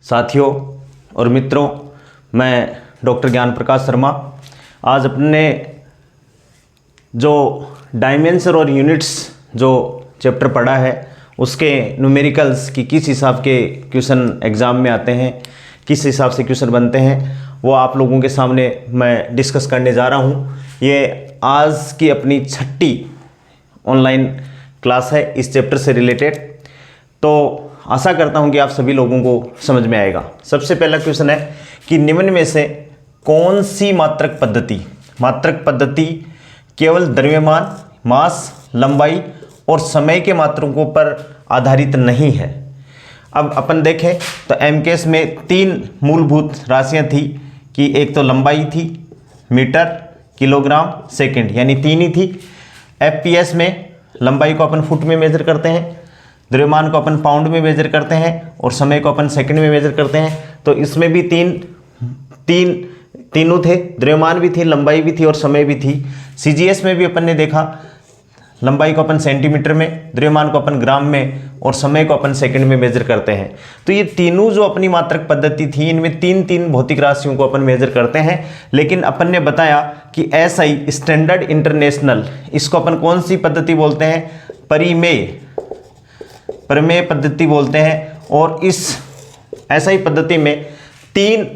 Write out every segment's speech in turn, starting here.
साथियों और मित्रों, मैं डॉक्टर ज्ञान प्रकाश शर्मा आज अपने जो डायमेंशन और यूनिट्स जो चैप्टर पढ़ा है उसके न्यूमेरिकल्स की किस हिसाब के क्वेश्चन एग्ज़ाम में आते हैं, किस हिसाब से क्वेश्चन बनते हैं, वो आप लोगों के सामने मैं डिस्कस करने जा रहा हूँ। ये आज की अपनी 6ठी ऑनलाइन क्लास है इस चैप्टर से रिलेटेड, तो आशा करता हूं कि आप सभी लोगों को समझ में आएगा। सबसे पहला क्वेश्चन है कि निम्न में से कौन सी मात्रक पद्धति केवल द्रव्यमान, मास, लंबाई और समय के मात्रकों पर आधारित नहीं है। अब अपन देखें तो एमकेएस में 3 मूलभूत राशियां थी कि एक तो लंबाई थी, मीटर, किलोग्राम, सेकंड, यानी 3 ही थी। एफपीएस में लंबाई को अपन फुट में मेजर करते हैं, द्रव्यमान को अपन पाउंड में मेजर करते हैं और समय को अपन सेकंड में मेजर करते हैं। तो इसमें भी तीनों थे, द्रव्यमान भी थी, लंबाई भी थी और समय भी थी। सीजीएस में भी अपन ने देखा लंबाई को अपन सेंटीमीटर में, द्रव्यमान को अपन ग्राम में और समय को अपन सेकंड में मेजर करते हैं। तो ये तीनों जो अपनी मात्रक पद्धति थी, इनमें तीन भौतिक राशियों को अपन मेजर करते हैं। लेकिन अपन ने बताया कि एसआई स्टैंडर्ड इंटरनेशनल, इसको अपन कौन सी पद्धति बोलते हैं? परिमेय पद्धति बोलते हैं। और इस एसआई पद्धति में 3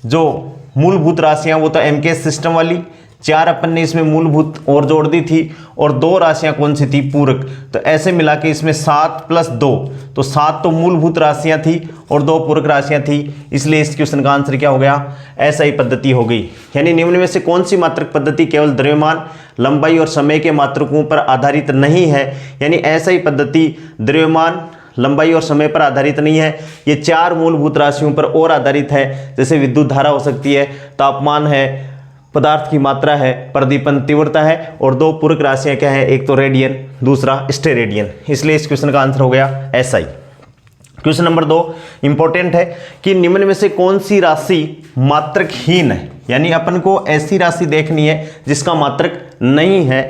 जो मूलभूत राशियां, वो तो एमकेएस सिस्टम वाली, 4 अपन ने इसमें मूलभूत और जोड़ दी थी और 2 राशियां कौन सी थी? पूरक। तो ऐसे मिला के इसमें 7 + 2, तो 7 तो मूलभूत राशियां थी और 2 पूरक राशियां थी। इसलिए इस क्वेश्चन का आंसर क्या हो गया? एसआई पद्धति हो गई। यानी निम्न में से कौन सी मात्रक पद्धति केवल द्रव्यमान, लंबाई और समय के मात्रकों पर आधारित नहीं है? यानी एसआई पद्धति द्रव्यमान, लंबाई और समय पर आधारित नहीं है, ये 4 मूलभूत राशियों पर और आधारित है। जैसे विद्युत धारा हो सकती है, तापमान है, पदार्थ की मात्रा है, प्रदीपन तीव्रता है, और 2 पूरक राशियां क्या है? एक तो रेडियन, दूसरा स्टेरेडियन। इसलिए इस क्वेश्चन का आंसर हो गया एसआई। क्वेश्चन नंबर 2 इंपॉर्टेंट है कि निम्न में से कौन सी राशि मात्रकहीन है? यानी अपन को ऐसी राशि देखनी है जिसका मात्रक नहीं है।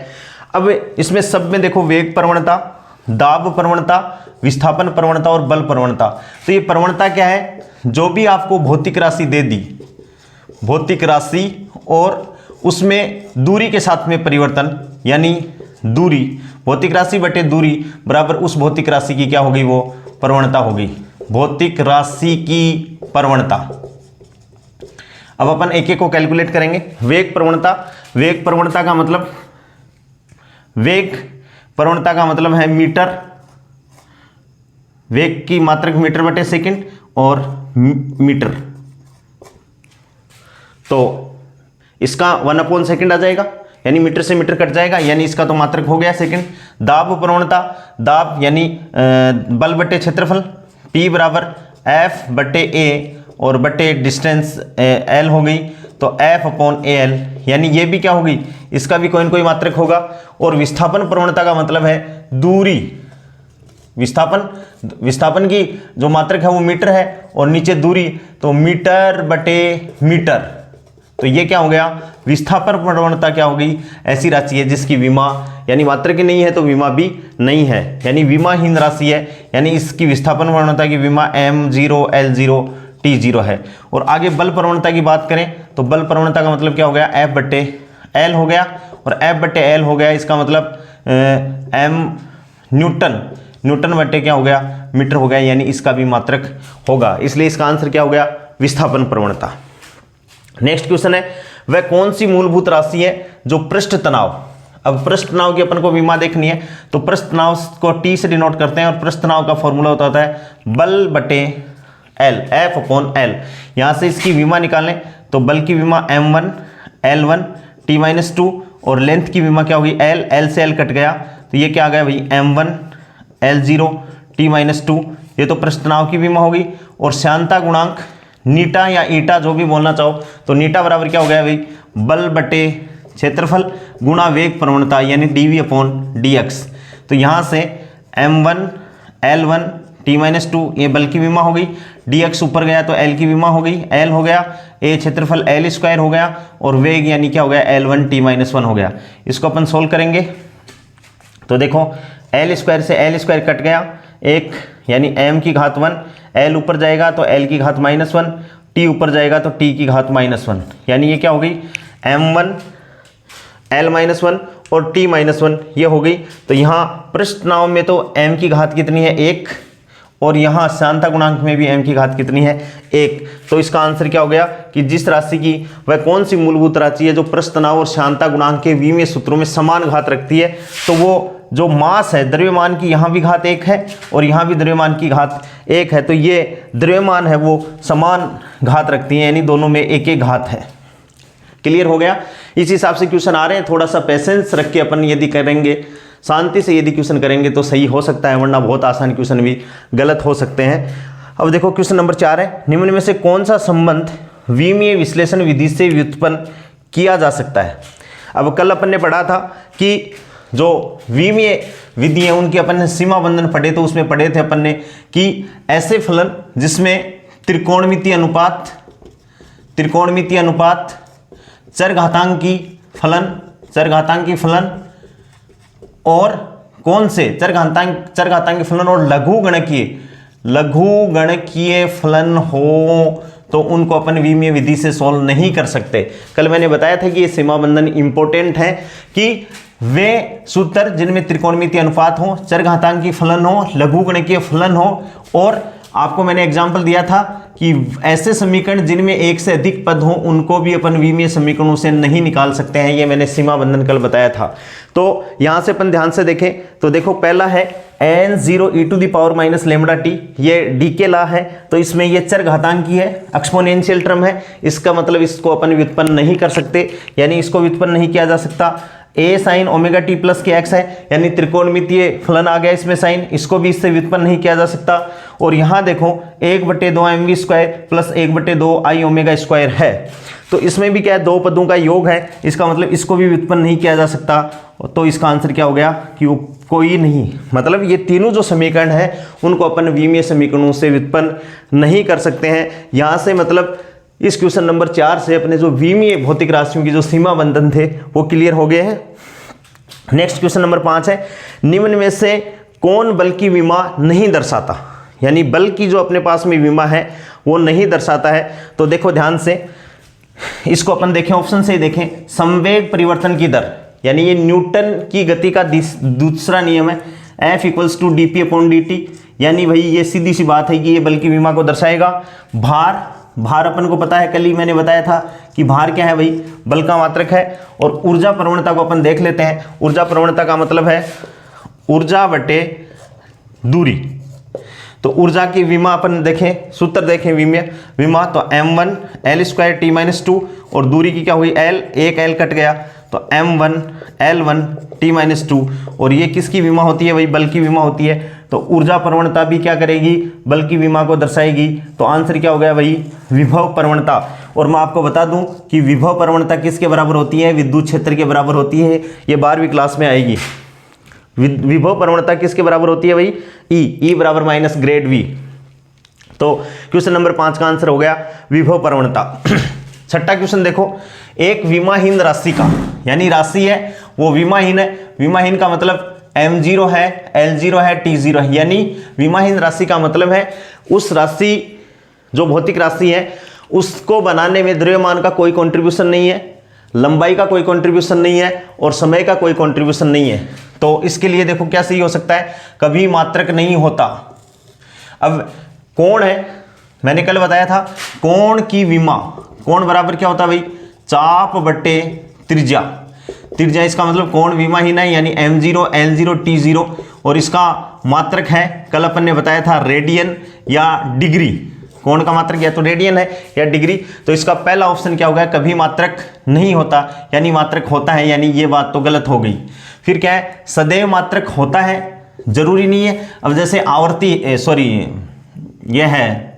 अब इसमें सब में देखो, वेग प्रवणता, दाब प्रवणता, विस्थापन प्रवणता और बल प्रवणता। तो ये प्रवणता क्या है? जो भी आपको भौतिक राशि दे दी, भौतिक राशि और उसमें दूरी के साथ में परिवर्तन, यानी दूरी, भौतिक राशि बटे दूरी बराबर उस भौतिक राशि की क्या होगी? वो प्रवणता होगी, भौतिक राशि की प्रवणता। अब अपन एक एक को कैलकुलेट करेंगे। वेग प्रवणता, वेग प्रवणता का मतलब, वेग प्रवणता का मतलब है मीटर, वेग की मात्रक मीटर बटे सेकंड और मीटर, तो इसका 1/2 सेकंड आ जाएगा, यानी मीटर से मीटर कट जाएगा, यानी इसका तो मात्रक हो गया सेकंड। दाब प्रवणता, दाब यानी बल बटे क्षेत्रफल, P बराबर F बटे A और बटे डिस्टेंस L हो गई, तो F/AL, यानी ये भी क्या होगी? इसका भी कोई न कोई मात्रक होगा। और विस्थापन प्रवणता का मतलब है दूरी, विस्थापन की जो मात्रक है वो मीटर है और नीचे दूरी, तो मीटर बटे मीटर, तो ये क्या हो गया? विस्थापन प्रवणता क्या होगी? ऐसी राशि है जिसकी विमा यानी मात्रक नहीं है तो विमा भी नहीं है, यानी विमाहीन राशि है, यानी इसकी विस्थापन प्रवणता की विमा m0, L0, T0 है। और आगे बल प्रवणता की बात करें तो बल प्रवणता का मतलब क्या हो गया? F/L हो गया, और F/L हो गया, इसका मतलब m न्यूटन बटे क्या हो गया? मीटर हो गया, यानी इसका भी मात्रक होगा। इसलिए इसका आंसर क्या हो गया? विस्थापन प्रवणता। नेक्स्ट क्वेश्चन है, वह कौन सी मूलभूत राशि है जो पृष्ठ तनाव, अब पृष्ठ तनाव की अपन को विमा देखनी है, तो पृष्ठ तनाव को T से डिनोट करते हैं और पृष्ठ तनाव का फॉर्मूला होता है बल बटे L, F/L। यहां से इसकी विमा निकालें तो बल की विमा m1 L1 T-2 और लेंथ की विमा क्या होगी? L से L कट गया, तो ये क्या आ गया भाई? m1 L0 T-2, ये तो पृष्ठ तनाव की विमा होगी। और श्यानता गुणांक नीटा या ईटा, जो भी बोलना चाहो, तो नीटा बराबर क्या हो गया भाई? बल बटे क्षेत्रफल गुणा वेग प्रवणता, यानी dV/dx। तो यहाँ से m1 L1 T-2 ये बल की विमा हो गई, dx ऊपर गया तो L की विमा हो गई, L हो गया, a क्षेत्रफल L² हो गया और वेग यानी क्या हो गया? L1 T-1 हो गया। इसको अपन सोल्व करेंगे तो देखो L² से L² कट गया, एक यानी m की घात 1 एल ऊपर जाएगा तो एल की घात -1, टी ऊपर जाएगा तो टी की घात -1, यानी ये क्या हो गई m1 l -1 और t -1 ये हो गई। तो यहाँ पृष्ठ नाम में तो m की घात कितनी है 1 और यहाँ शांता गुणांक में भी m की घात कितनी है 1। तो इसका आंसर क्या हो गया कि जिस राशि की वह कौन सी मूलभूत राशि है जो पृष्ठ तनाव और शांता गुणांक के विमीय सूत्रों में समान घात रखती है, तो वो जो मास है द्रव्यमान की यहाँ भी घात 1 है और यहाँ भी द्रव्यमान की घात 1 है, तो ये द्रव्यमान है वो समान घात रखती है, यानी दोनों में एक एक घात है। क्लियर हो गया। इस हिसाब से क्वेश्चन आ रहे हैं, थोड़ा सा पेशेंस रख के अपन यदि करेंगे, शांति से यदि क्वेश्चन करेंगे तो सही हो सकता है, वरना बहुत आसान क्वेश्चन भी गलत हो सकते हैं। अब देखो क्वेश्चन नंबर 4 है, निम्न में से कौन सा संबंध विमीय विश्लेषण विधि से व्युत्पन्न किया जा सकता है। अब कल अपन ने पढ़ा था कि जो विमीय विधि है उनकी अपन ने सीमा बंधन पढ़े, तो उसमें पढ़े थे अपन ने कि ऐसे फलन जिसमें त्रिकोणमितीय अनुपात चरघातांकी फलन और कौन से चरघातांकी फलन और लघुगणकीय फलन हो तो उनको अपन विमीय विधि से सॉल्व नहीं कर सकते। कल मैंने बताया था कि ये सीमा बंधन इंपॉर्टेंट है कि वे सूत्र जिनमें त्रिकोणमितीय अनुपात हो, चरघातांकी फलन हो, लघुगणकीय फलन हो, और आपको मैंने एग्जाम्पल दिया था कि ऐसे समीकरण जिनमें एक से अधिक पद हो उनको भी अपन विमीय समीकरणों से नहीं निकाल सकते हैं, ये मैंने सीमा बंधन कल बताया था। तो यहां से अपन ध्यान से देखें तो देखो पहला है n0 e to the power minus lambda t, ये डी के ला है, तो इसमें ये चरघातांकी है, एक्सपोनेंशियल टर्म है, इसका मतलब इसको अपन व्युत्पन्न नहीं कर सकते, यानी इसको व्युत्पन्न नहीं किया जा सकता। a sine omega T plus के x है, यानी त्रिकोणमितीय फलन आ गया इसमें साइन, इसको भी इससे व्युत्पन्न नहीं किया जा सकता। और यहाँ देखो 1/2 mv square plus 1/2 i omega square है, तो इसमें भी क्या है दो पदों का योग है, इसका मतलब इसको भी व्युत्पन्न नहीं किया जा सकता। तो इसका आंसर क्या हो गया कि वो कोई नहीं, मतलब ये तीनों जो समीकरण है उनको अपन विमीय समीकरणों से व्युत्पन्न नहीं कर सकते हैं। यहाँ से मतलब इस क्वेश्चन नंबर 4 से अपने जो विमीय भौतिक राशियों की जो सीमा बंधन थे वो क्लियर हो गए हैं। नेक्स्ट क्वेश्चन नंबर 5 है, निम्न में से कौन बल की विमा नहीं दर्शाता, यानी बल की जो अपने पास में विमा है वो नहीं दर्शाता है। तो देखो ध्यान से इसको अपन देखें, ऑप्शन से ही देखें, संवेग परिवर्तन की दर, यानी ये न्यूटन की गति का दूसरा नियम है, F = dp/dt, यानी भाई ये सीधी सी बात है कि ये बल की विमा को दर्शाएगा। भार अपन को पता है, कल ही मैंने बताया था कि भार क्या है भाई, बल का मात्रक है। और ऊर्जा प्रवणता को अपन देख लेते हैं, ऊर्जा प्रवणता का मतलब है ऊर्जा बटे दूरी। तो ऊर्जा की विमा अपन देखें, सूत्र देखें विमा तो m1 l² t-2 और दूरी की क्या हुई l, एक l कट गया तो m1 l1 t-2, और ये किसकी विमा होती है भाई, बल की विमा होती है। तो ऊर्जा प्रवणता भी क्या करेगी, बल की विमा को दर्शाएगी। तो आंसर क्या हो गया भाई, विभव प्रवणता। और मैं आपको बता दूं कि विभव प्रवणता किसके बराबर होती है, विद्युत क्षेत्र के बराबर होती है, ये 12वीं क्लास में आएगी। विभव प्रवणता किसके बराबर होती है भाई, E बराबर माइनस ग्रेड V। तो क्वेश्चन नंबर 5 का आंसर हो गया विभव प्रवणता। छठा क्वेश्चन देखो, एक विमाहीन राशि का, यानी राशि है वो विमाहीन है, विमाहीन का मतलब m0 है, l0 है, t0 है, यानी विमाहीन राशि का मतलब है उस राशि जो भौतिक राशि है उसको बनाने में द्रव्यमान का कोई कंट्रीब्यूशन नहीं है, लंबाई का कोई कंट्रीब्यूशन नहीं है और समय का कोई कंट्रीब्यूशन नहीं है। तो इसके लिए देखो क्या सही हो सकता है, कभी मात्रक नहीं होता। अब कोण है, मैंने कल बताया था कोण की विमा, कोण बराबर क्या होता है भाई, चाप बटे त्रिज्या। त्रिज्या इसका मतलब कोण विमाहीन है, यानी m0 l0 t0, और इसका मात्रक है, कल अपन ने बताया था रेडियन या डिग्री। कोण का मात्रक या तो रेडियन है या डिग्री। तो इसका पहला ऑप्शन क्या होगा, कभी मात्रक नहीं होता, यानी मात्रक होता है, यानी ये बात तो गलत हो गई। फिर क्या है, सदैव मात्रक होता है, जरूरी नहीं है। अब जैसे आवर्ती यह है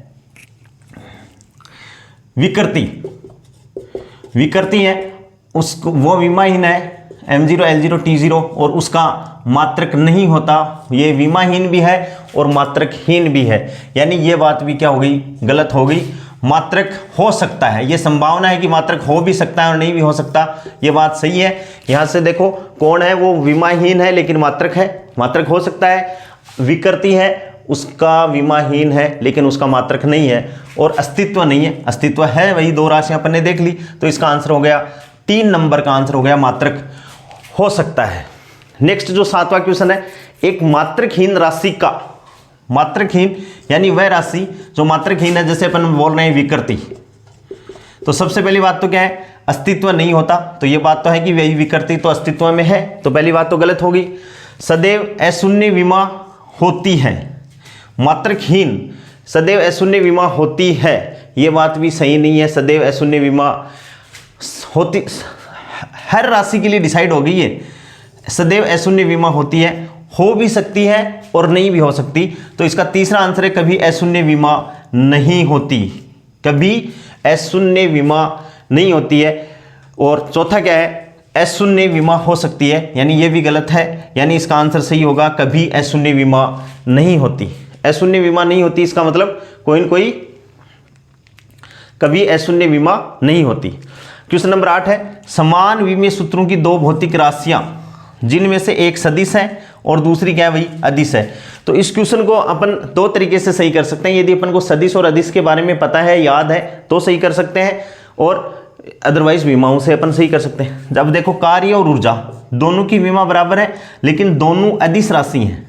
विकृति है, उसको वो विमाहीन है m0 l0 t0, और उसका मात्रक नहीं होता, ये विमाहीन भी है और मात्रकहीन भी है, यानी ये बात भी क्या हो गई, गलत हो गई। मात्रक हो सकता है, ये संभावना है कि मात्रक हो भी सकता है और नहीं भी हो सकता, ये बात सही है। यहाँ से देखो कोण है वो विमाहीन है लेकिन मात्रक है, मात्रक हो सकता है। विकृति है उसका विमाहीन है लेकिन उसका मात्रक नहीं है और अस्तित्व नहीं है। अस्तित्व है वही दो राशियां अपन ने देख ली, तो इसका आंसर हो गया 3 नंबर का आंसर हो गया मात्रक हो सकता है। नेक्स्ट जो 7वां क्वेश्चन है, एक मात्रकहीन राशि का, मात्रकहीन यानी वह राशि जो मात्रकहीन है, जैसे अपन बोल रहे हैं विकृति, तो सबसे पहली बात तो क्या है, अस्तित्व नहीं होता, तो ये बात तो है कि वही विकृति तो अस्तित्व में है, तो पहली बात तो गलत होगी। सदैव अशून्य विमा होती है, मात्रकहीन सदैव अशून्य विमा होती है, ये बात भी सही नहीं है। सदैव अशून्य विमा होती हर राशि के लिए डिसाइड हो गई है, सदैव अशून्य विमा होती है, हो भी सकती है और नहीं भी हो सकती, तो इसका तीसरा आंसर है कभी अशून्य विमा नहीं होती, कभी अशून्य विमा नहीं होती है। और चौथा क्या है, अशून्य विमा हो सकती है, यानी ये भी गलत है, यानी इसका आंसर सही होगा कभी अशून्य विमा नहीं होती। अशून्य विमा नहीं होती इसका मतलब कोई न कोई कभी अशून्य विमा नहीं होती। क्वेश्चन नंबर 8 है, समान विमीय सूत्रों की दो भौतिक राशियां जिनमें से एक सदिश है और दूसरी क्या है भाई, अदिश है। तो इस क्वेश्चन को अपन दो तरीके से सही कर सकते हैं। यदि अपन को सदिश और अदिश के बारे में पता है, याद है, तो सही कर सकते हैं, और अदरवाइज विमाओं से अपन सही कर सकते हैं। जब देखो कार्य और ऊर्जा दोनों की विमा बराबर है, लेकिन दोनों अदिश राशि हैं,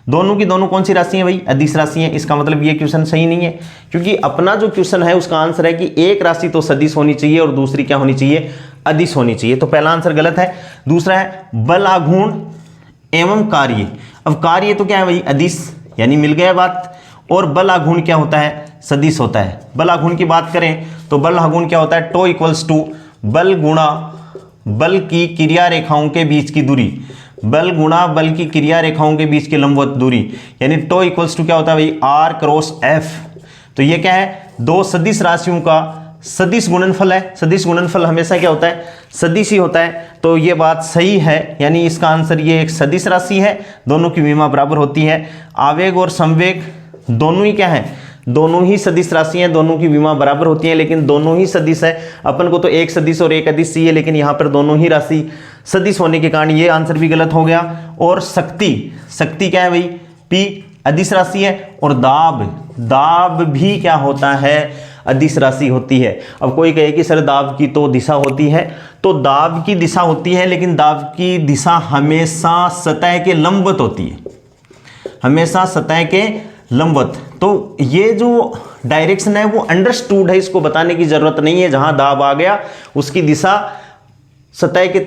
दोनों की दोनों कौन सी राशि है भाई, अदिश राशि है। इसका मतलब ये क्वेश्चन सही नहीं है, क्योंकि अपना जो क्वेश्चन है उसका आंसर है कि एक राशि तो सदिश होनी चाहिए और दूसरी क्या होनी चाहिए, अदिश होनी चाहिए, तो पहला आंसर गलत है। दूसरा है बल आघूर्ण एवं कार्य, अब कार्य तो क्या है भाई, अदिश, यानी मिल गया बात, और बल आघूर्ण क्या होता है, सदिश होता है। बल आघूर्ण की बात करें तो बल आघूर्ण क्या होता है, टो इक्वल्स टू बल गुणा बल की क्रिया रेखाओं के बीच की दूरी, बल गुणा बल की क्रिया रेखाओं के बीच की लंबवत दूरी, यानी टो इक्वल्स टू क्या होता है भाई, आर क्रॉस एफ। तो ये क्या है, दो सदिश राशियों का सदिश गुणनफल है। सदिश गुणनफल हमेशा क्या होता है, सदिश ही होता है, तो ये बात सही है, यानी इसका आंसर ये एक सदिश राशि है, दोनों की विमा बराबर होती है। आवेग और संवेग दोनों ही क्या है, दोनों ही सदिश राशि हैं, दोनों की विमा बराबर होती है, लेकिन दोनों ही सदिश है। अपन को तो एक सदिश और एक अदिश चाहिए, लेकिन यहाँ पर दोनों ही राशि सदिश होने के कारण ये आंसर भी गलत हो गया। और शक्ति, शक्ति क्या है भाई, पी अदिश राशि है, और दाब, दाब भी क्या होता है, अदिश राशि होती है। अब कोई कहे कि सर दाब की तो दिशा होती है, तो दाब की दिशा होती है, लेकिन दाब की दिशा हमेशा सतह के लंबवत होती है, हमेशा सतह के लंबवत। तो ये जो डायरेक्शन है वो अंडरस्टूड है, इसको बताने की जरूरत नहीं है। जहां दाब आ गया उसकी दिशा सतह के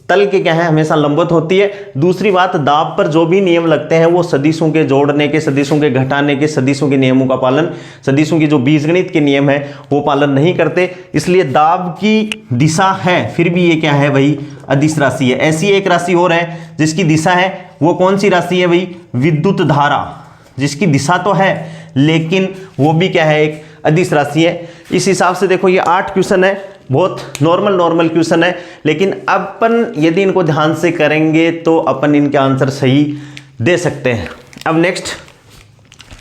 तल के क्या है, हमेशा लंबवत होती है। दूसरी बात, दाब पर जो भी नियम लगते हैं वो सदिशों के जोड़ने के, सदिशों के घटाने के, सदिशों के नियमों का पालन, सदिशों की जो बीजगणित के नियम है वो पालन नहीं करते, इसलिए दाब की दिशा है, फिर भी ये क्या है भाई, अदिश राशि है। ऐसी एक राशि और है जिसकी दिशा है, वो कौन सी राशि है भाई, विद्युत धारा, जिसकी दिशा तो है लेकिन वो भी क्या है, एक अदिश राशि है। इस हिसाब से देखो ये 8 क्वेश्चन है, बहुत नॉर्मल क्वेश्चन है, लेकिन अपन यदि इनको ध्यान से करेंगे तो अपन इनके आंसर सही दे सकते हैं। अब नेक्स्ट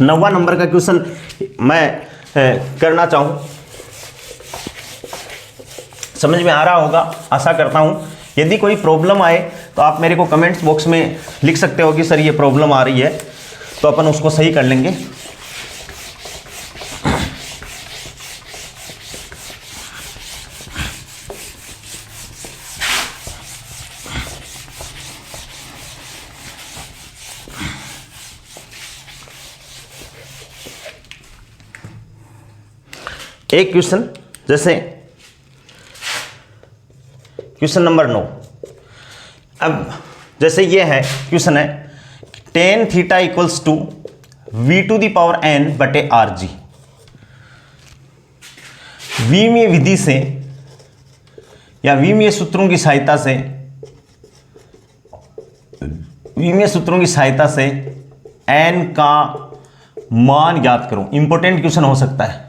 9वां नंबर का क्वेश्चन मैं करना चाहूँ, समझ में आ रहा होगा आशा करता हूँ। यदि कोई प्रॉब्लम आए तो आप मेरे को कमेंट्स बॉक्स में लिख सकते हो कि सर ये प्रॉब्लम आ रही है, तो अपन उसको सही कर लेंगे। एक क्वेश्चन, जैसे क्वेश्चन नंबर 9, अब जैसे ये है क्वेश्चन है tan theta equals to v to the power n बटे आर जी। विमीय विधि से या विमीय सूत्रों की सहायता से, विमीय सूत्रों की सहायता से n का मान ज्ञात करो। इंपॉर्टेंट क्वेश्चन हो सकता है,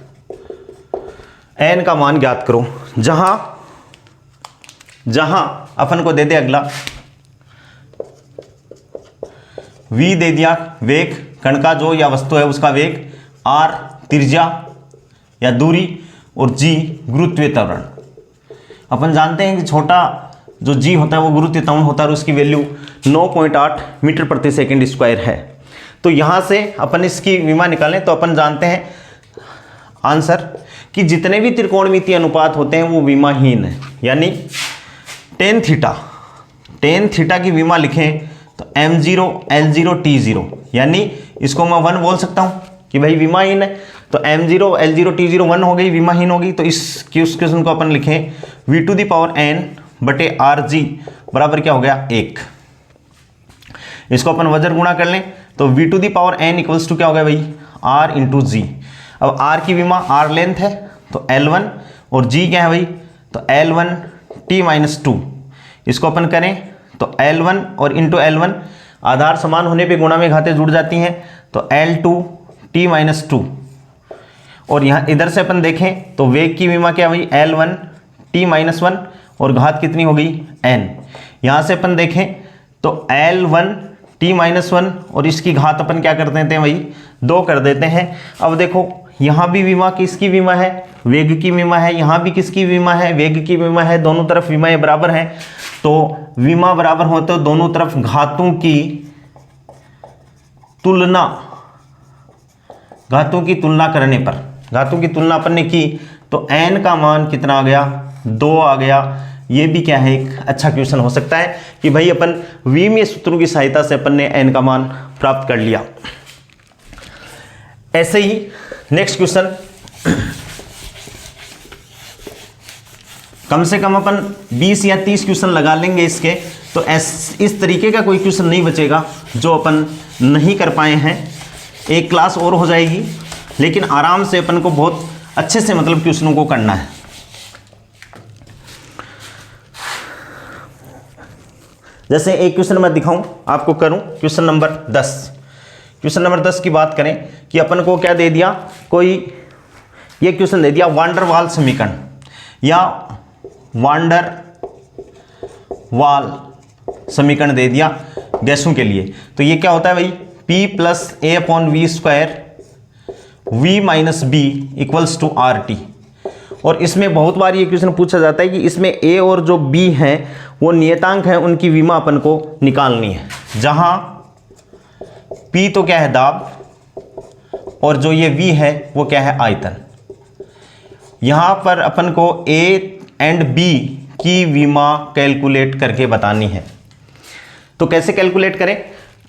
n का मान ज्ञात करो। जहां जहां अपन को दे दे अगला v दे दिया वेग, कण का जो या वस्तु है उसका वेग, r त्रिज्या या दूरी, और g गुरुत्वीय त्वरण। अपन जानते हैं कि छोटा जो g होता है वो गुरुत्वीय त्वरण होता है और उसकी वैल्यू 9.8 मीटर प्रति सेकंड स्क्वायर है। तो यहां से अपन इसकी विमा निकालें तो अपन जानते हैं आंसर कि जितने भी त्रिकोणमितीय अनुपात होते हैं वो विमाहीन है। यानी टेन थीटा की विमा लिखें तो m0 L0 T0, यानी इसको मैं 1 बोल सकता हूं कि भाई विमाहीन है। तो m0 L0 T0 1 हो गई, विमाहीन होगी। तो इस क्वेश्चन को अपन लिखें v⁴n बटे rg बराबर क्या हो गया 1। इसको अपन वज्र गुणा कर लें तो v⁴n इक्वल्स टू क्या हो गया भाई r इंटू जी। अब r की विमा r लेंथ है तो L1 और g क्या है भाई तो L1 t-2। इसको अपन करें तो L1 और इंटू L1 आधार समान होने पे गुणा में घातें जुड़ जाती हैं तो L2 t-2। और यहाँ इधर से अपन देखें तो वेग की विमा क्या हुई L1 t-1 और घात कितनी हो गई n। यहाँ से अपन देखें तो L1 t-1 और इसकी घात अपन क्या कर देते हैं भाई 2 कर देते हैं। अब देखो यहाँ भी विमा किसकी विमा है वेग की विमा है, यहाँ भी किसकी विमा है वेग की विमा है, दोनों तरफ विमाएं बराबर हैं। तो विमा बराबर हो तो दोनों तरफ घातों की तुलना करने पर घातों की तुलना अपन ने की तो n का मान कितना आ गया 2 आ गया। ये भी क्या है एक अच्छा क्वेश्चन हो सकता है कि भाई अपन विमीय सूत्रों की सहायता से अपन ने n का मान प्राप्त कर लिया। ऐसे ही नेक्स्ट क्वेश्चन कम से कम अपन 20 या 30 क्वेश्चन लगा लेंगे इसके, तो इस तरीके का कोई क्वेश्चन नहीं बचेगा जो अपन नहीं कर पाए हैं। एक क्लास और हो जाएगी लेकिन आराम से अपन को बहुत अच्छे से मतलब क्वेश्चनों को करना है। जैसे एक क्वेश्चन मैं दिखाऊं आपको करूं क्वेश्चन नंबर 10। क्वेश्चन नंबर 10 की बात करें कि अपन को क्या दे दिया, कोई ये क्वेश्चन दे दिया वांडर वाल समीकरण या वांडर वाल समीकरण दे दिया गैसों के लिए। तो ये क्या होता है भाई P plus A/V² V minus B equals to RT। और इसमें बहुत बार ये क्वेश्चन पूछा जाता है कि इसमें A और जो B हैं वो नियतांक हैं, उनकी विमा अपन को निकालनी है। जहां P तो क्या है दाब और जो ये V है वो क्या है आयतन। यहां पर अपन को A एंड B की विमा कैलकुलेट करके बतानी है। तो कैसे कैलकुलेट करें,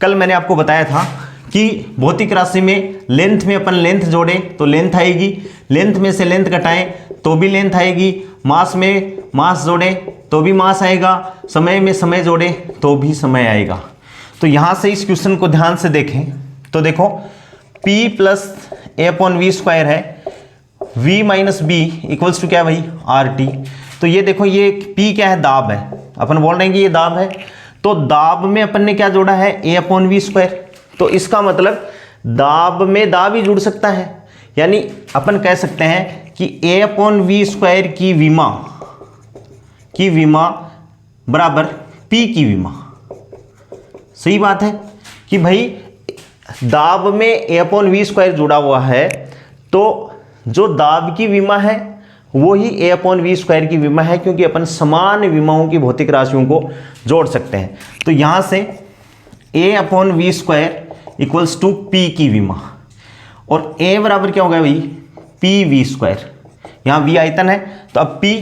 कल मैंने आपको बताया था कि भौतिक राशि में लेंथ में अपन लेंथ जोड़े तो लेंथ आएगी, लेंथ में से लेंथ घटाएं तो भी लेंथ आएगी, मास में मास जोड़े तो भी मास आएगा, समय में समय जोड़े तो भी समय आएगा। तो यहाँ से इस क्वेश्चन को ध्यान से देखें तो देखो P प्लस A/V² है, V minus B equals to क्या भाई RT। तो ये देखो ये P क्या है दाब है, अपन बोल रहे हैं कि ये दाब है। तो दाब में अपन ने क्या जोड़ा है A/V²। तो इसका मतलब दाब में दाब ही जुड़ सकता है, यानी अपन कह सकते हैं कि A/V² की विमा बराबर P की विमा। सही बात है कि भाई दाब में A/V² जुड़ा हुआ है तो जो दाब की विमा है वो ही A/V² की विमा है, क्योंकि अपन समान विमाओं की भौतिक राशियों को जोड़ सकते हैं। तो यहां से A/V² इक्वल्स टू P की विमा और A बराबर क्या हो गया भाई PV²। यहां V आयतन है तो अब P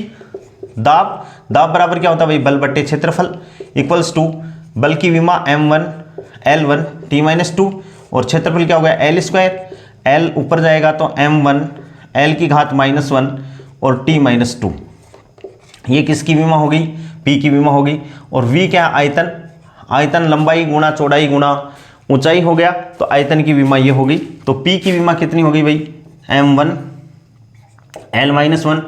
दाब, दाब बराबर क्या होता है भाई बल बट्टे क्षेत्रफल इक्वल्स टू बल की विमा m1 L1 t-2 और क्षेत्रफल क्या हो गया L²। L ऊपर जाएगा तो m1 L की घात -1 और t-2। ये किसकी विमा हो गई P की विमा हो गई। और V क्या है आयतन, आयतन लंबाई गुणा चौड़ाई गुणा ऊंचाई हो गया तो आयतन की विमा ये हो गई। तो P की विमा कितनी हो गई भाई m1 L-1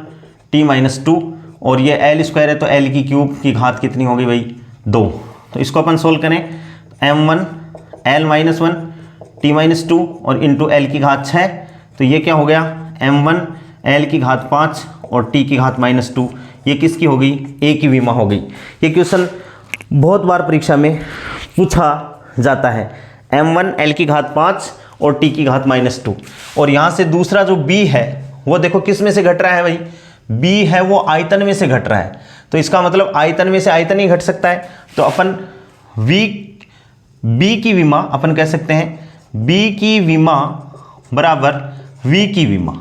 t-2 और ये L² है तो L की क्यूब की घात कितनी हो गई भाई 2। तो इसको अपन सोल्व करें m1 L-1 t-2 और इंटू L की घात 6। तो ये क्या हो गया m1 L की घात 5 और t की घात -2। ये किसकी हो गई A की विमा हो गई। ये क्वेश्चन बहुत बार परीक्षा में पूछा जाता है m1 L की घात 5 और t की घात -2। और यहाँ से दूसरा जो B है वो देखो किस में से घट रहा है भाई B है वो आयतन में से घट रहा है। तो इसका मतलब आयतन में से आयतन ही घट सकता है। तो अपन B की विमा अपन कह सकते हैं बी की विमा बराबर वी की विमा।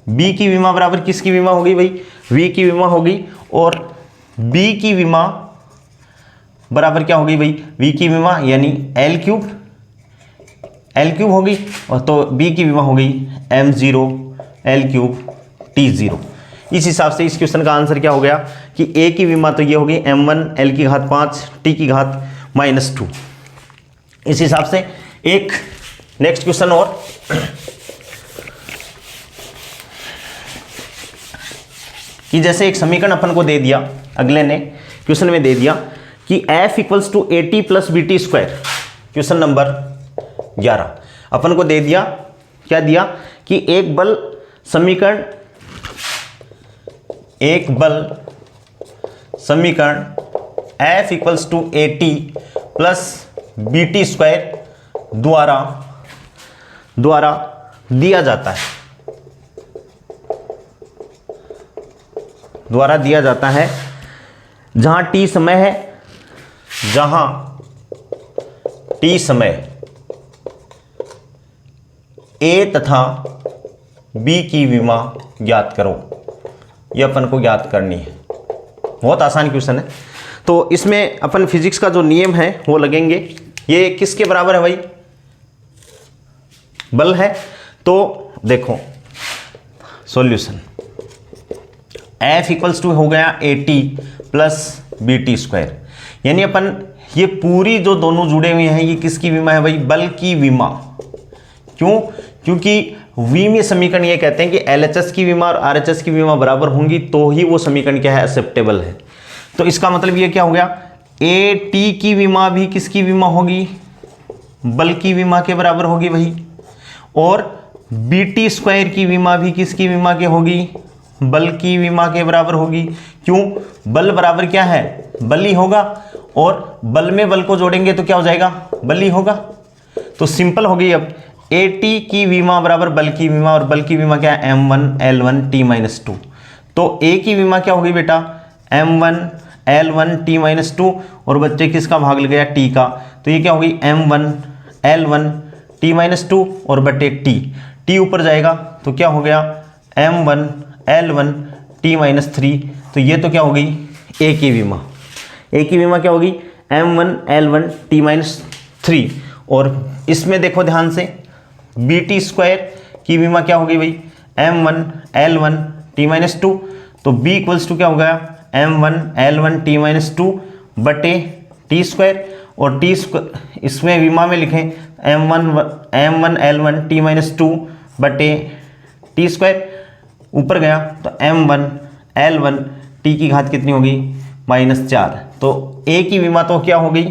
बी की विमा बराबर किसकी विमा होगी भाई? वी की विमा होगी। और बी की विमा बराबर क्या होगी भाई? वी की विमा यानी एल क्यूब होगी। और तो बी की विमा होगी m0 एल क्यूब t0। इस हिसाब से इस क्वेश्चन का आंसर क्या हो गया कि ए की विमा तो ये होगी m1 l की घात 5 t की घात -2। इस हिसाब से एक नेक्स्ट क्वेश्चन और, कि जैसे एक समीकरण अपन को दे दिया, अगले ने क्वेश्चन में दे दिया कि f equals to AT plus BT square. Question number 11 अपन को दे दिया, क्या दिया कि एक बल समीकरण f equals to AT plus BT square द्वारा दिया जाता है, जहां t समय है, A तथा B की विमा ज्ञात करो। ये अपन को ज्ञात करनी है। बहुत आसान क्वेश्चन है। तो इसमें अपन फिजिक्स का जो नियम है वो लगेंगे। ये किसके बराबर है भाई? बल है। तो देखो सॉल्यूशन, F इक्वल्स टू हो गया AT प्लस BT स्क्वायर, यानी अपन ये पूरी जो दोनों जुड़े हुए हैं ये किसकी विमा है भाई? बल की विमा। क्यों? क्योंकि V में समीकरण ये कहते हैं कि LHS की विमा और RHS की विमा बराबर होंगी तो ही वो समीकरण क्या है? एक्सेप्टेबल है। तो इसका मतलब ये क्या हो गया? AT की विमा भी किसकी विमा होगी? बल की विमा के बराबर होगी भाई। और BT स्क्वायर की विमा भी किसकी विमा के होगी? बल की विमा के बराबर होगी। क्यों? बल बराबर क्या है? बल ही होगा। और बल में बल को जोड़ेंगे तो क्या हो जाएगा? बल ही होगा। तो सिंपल हो गई। अब AT की विमा बराबर बल की विमा, और बल की विमा क्या है? m1 l1 t-2। तो A की विमा क्या होगी बेटा? m1 l1 t-2, और बच्चे किसका भाग लग गया? t का। तो ये क्या होगी? m1 l1 t-2 और बटे t ऊपर जाएगा तो क्या हो गया? m1 l1 t-3। तो ये तो क्या होगी? A की विमा। A की विमा क्या होगी? m1 l1 t-3। और इसमें देखो ध्यान से, BT स्क्वायर की विमा क्या होगी भाई? m1 l1 t-2। तो B इक्वल्स टू क्या हो गया? m1 l1 t-2 बटे t स्क्वायर, और t स्क्वायर इसमें विमा में लिखें m1 l1 t-2 बटे t स्क्वायर, ऊपर गया तो m1 l1 t की घात कितनी होगी? -4। तो A की विमा तो क्या होगी?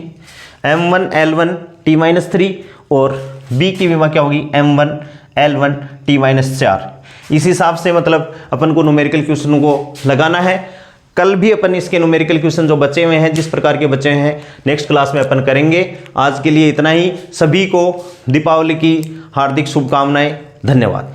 m1 l1 t-3, और B की विमा क्या होगी? m1 l1 t-4। इस हिसाब से मतलब अपन को न्यूमेरिकल क्वेश्चनों को लगाना है। कल भी अपन इसके न्यूमेरिकल क्वेश्चन जो बचे हुए हैं, जिस प्रकार के बचे हैं, नेक्स्ट क्लास में अपन करेंगे। आज के लिए इतना ही। सभी को दीपावली की हार्दिक शुभकामनाएं। धन्यवाद।